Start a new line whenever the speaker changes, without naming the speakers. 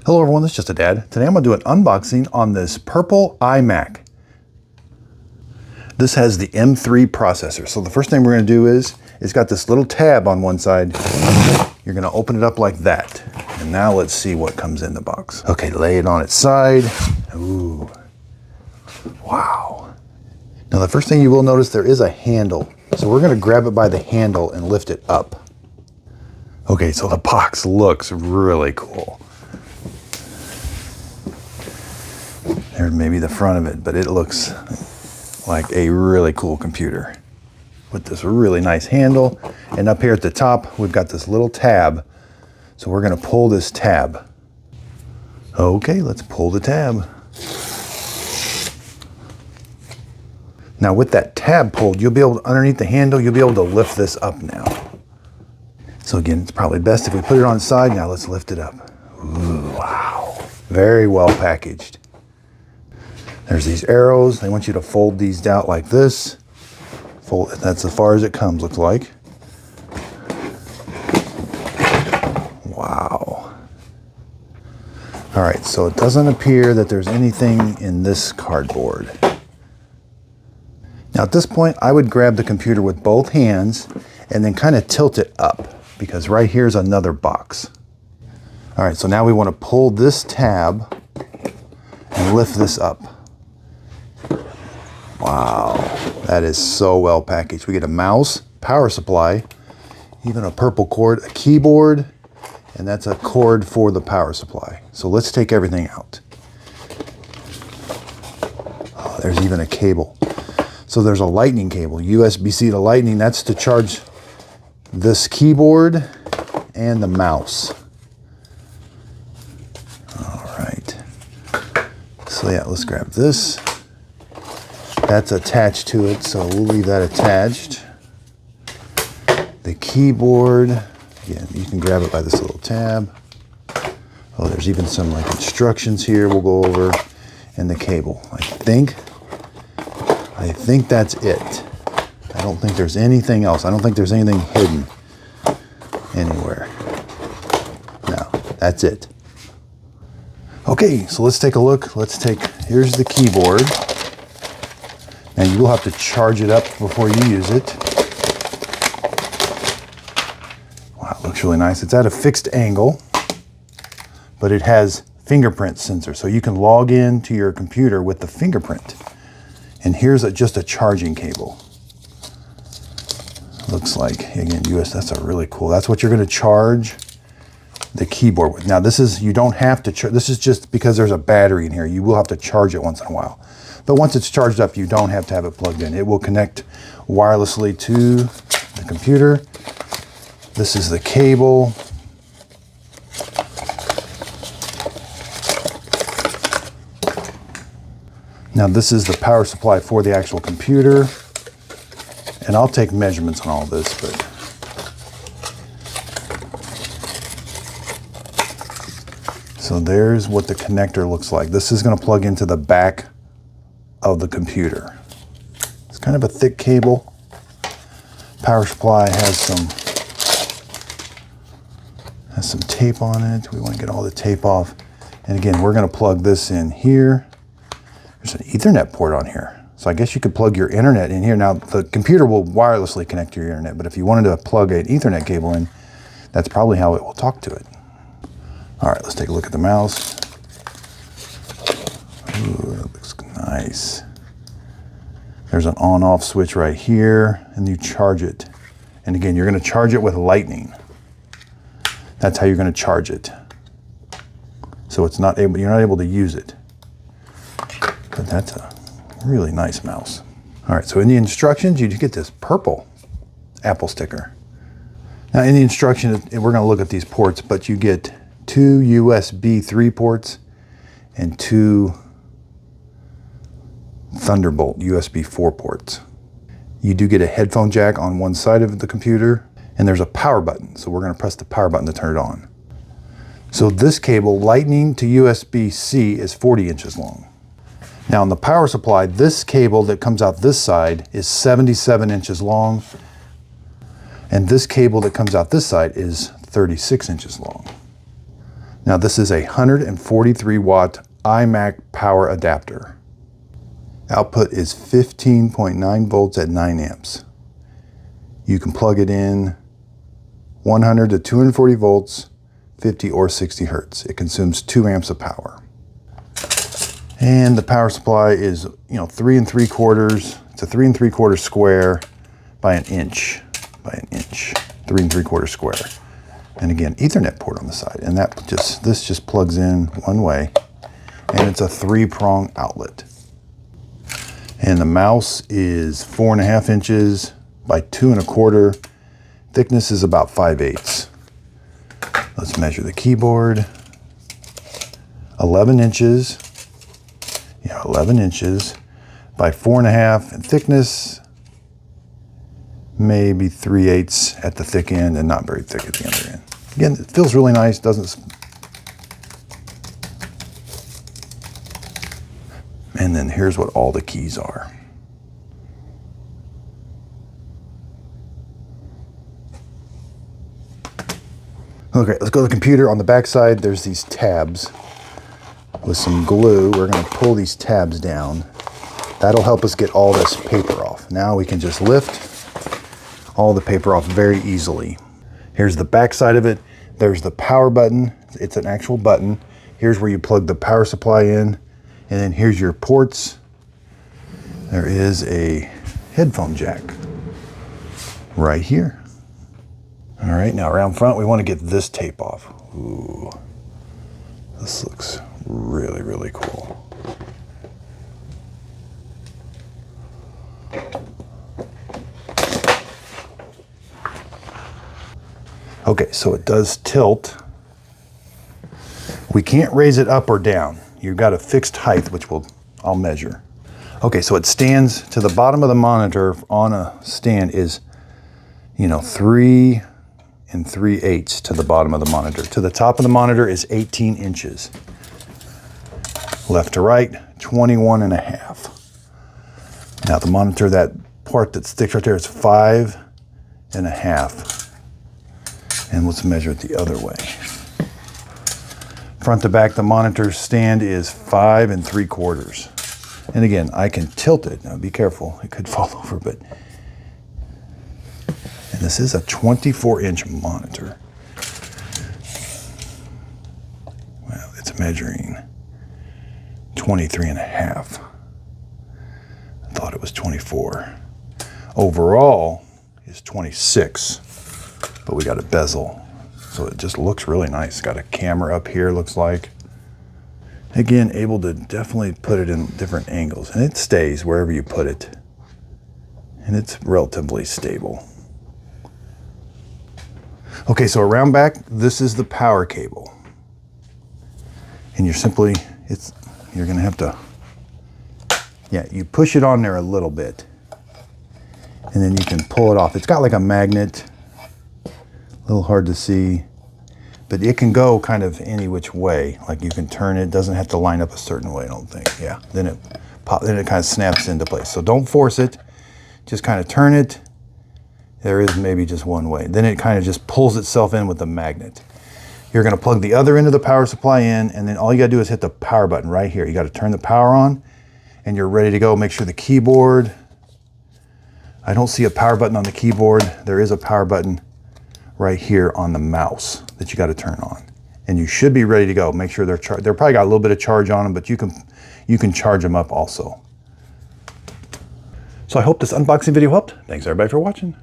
Hello everyone, this is Just a Dad. Today I'm going to do an unboxing on this purple iMac. This has the M3 processor. So the first thing we're going to do is, it's got this little tab on one side. You're going to open it up like that. And now let's see what comes in the box. Okay, lay it on its side. Ooh, wow. Now the first thing you will notice, there is a handle. So we're going to grab it by the handle and lift it up. Okay, so the box looks really cool. There's maybe the front of it, but it looks like a really cool computer with this really nice handle. And up here at the top, we've got this little tab. So we're going to pull this tab. Okay, let's pull the tab. Now with that tab pulled, you'll be able to, underneath the handle, you'll be able to lift this up now. So again, it's probably best if we put it on its side. Now let's lift it up. Ooh, wow. Very well packaged. There's these arrows. They want you to fold these out like this. Fold, that's as far as it comes, looks like. Wow. All right, so it doesn't appear that there's anything in this cardboard. Now at this point, I would grab the computer with both hands and then kind of tilt it up, because right here's another box. All right, so now we want to pull this tab and lift this up. Wow, that is so well packaged. We get a mouse, power supply, even a purple cord, a keyboard, and that's a cord for the power supply. So let's take everything out. Oh, there's even a cable. So there's a lightning cable, USB-C to lightning. That's to charge this keyboard and the mouse. All right. So yeah, let's grab this. That's attached to it, so we'll leave that attached. The keyboard, again, you can grab it by this little tab. Oh, there's even some like instructions here we'll go over, and the cable. I think that's it. I don't think there's anything else. I don't think there's anything hidden anywhere. No, that's it. Okay, so let's take a look. Here's the keyboard. Now you will have to charge it up before you use it. Wow, it looks really nice. It's at a fixed angle, but it has fingerprint sensor. So you can log in to your computer with the fingerprint. And here's just a charging cable. Looks like, again, that's a really cool. That's what you're going to charge the keyboard with. Now this is, you don't have to charge. This is just because there's a battery in here. You will have to charge it once in a while. But once it's charged up, you don't have to have it plugged in. It will connect wirelessly to the computer. This is the cable. Now this is the power supply for the actual computer. And I'll take measurements on all this, but so there's what the connector looks like. This is going to plug into the back of the computer. It's kind of a thick cable. Power supply has some tape on it. We want to get all the tape off. And again, we're going to plug this in here. There's an Ethernet port on here. So I guess you could plug your internet in here. Now the computer will wirelessly connect to your internet, but if you wanted to plug an Ethernet cable in, that's probably how it will talk to it. All right, let's take a look at the mouse. Ooh, that looks nice. There's an on-off switch right here, and you charge it. And again, you're going to charge it with lightning. That's how you're going to charge it. So you're not able to use it. But that's a really nice mouse. All right, so in the instructions, you get this purple Apple sticker. Now in the instructions, we're going to look at these ports, but you get 2 USB 3 ports and 2 Thunderbolt USB 4 ports. You do get a headphone jack on one side of the computer, and there's a power button. So we're going to press the power button to turn it on. So this cable, lightning to USB-C, is 40 inches long. Now on the power supply, this cable that comes out this side is 77 inches long, and this cable that comes out this side is 36 inches long. Now this is a 143 watt iMac power adapter. Output is 15.9 volts at 9 amps. You can plug it in 100 to 240 volts, 50 or 60 hertz. It consumes 2 amps of power. And the power supply is, 3 3/4. It's a 3 3/4 square by an inch, 3 3/4 square. And again, Ethernet port on the side. And this just plugs in one way, and it's a 3-prong outlet. And the mouse is 4.5 inches by 2 1/4. Thickness is about 5/8. Let's measure the keyboard. 11 inches. Yeah, 11 inches by 4.5, and thickness maybe 3/8 at the thick end and not very thick at the other end. Again, it feels really nice, doesn't. And then here's what all the keys are. Okay, let's go to the computer. On the back side, there's these tabs. With some glue, we're going to pull these tabs down. That'll help us get all this paper off. Now we can just lift all the paper off very easily. Here's the back side of it. There's the power button. It's an actual button. Here's where you plug the power supply in. And then here's your ports. There is a headphone jack right here. All right, now around front, we want to get this tape off. Ooh, this looks really, really cool. Okay, so it does tilt. We can't raise it up or down. You've got a fixed height, which I'll measure. Okay, so it stands to the bottom of the monitor on a stand is, 3 3/8 to the bottom of the monitor. To the top of the monitor is 18 inches. Left to right, 21.5. Now the monitor, that part that sticks right there is 5.5. And let's measure it the other way. Front to back, the monitor stand is 5 3/4. And again, I can tilt it. Now be careful, it could fall over, but. And this is a 24-inch monitor. Well, it's measuring 23.5. I thought it was 24. Overall is 26, but we got a bezel. So it just looks really nice. Got a camera up here, looks like. Again, able to definitely put it in different angles, and it stays wherever you put it. And it's relatively stable. Okay, so around back, this is the power cable. And you're gonna have to, you push it on there a little bit, and then you can pull it off. It's got like a magnet, a little hard to see, but it can go kind of any which way. Like you can turn it, doesn't have to line up a certain way, I don't think. Yeah, then it kind of snaps into place. So don't force it, just kind of turn it. There is maybe just one way. Then it kind of just pulls itself in with the magnet. You're gonna plug the other end of the power supply in, and then all you gotta do is hit the power button right here. You gotta turn the power on, and you're ready to go. Make sure the keyboard, I don't see a power button on the keyboard. There is a power button right here on the mouse that you gotta turn on. And you should be ready to go. Make sure they're probably got a little bit of charge on them, but you can charge them up also. So I hope this unboxing video helped. Thanks everybody for watching.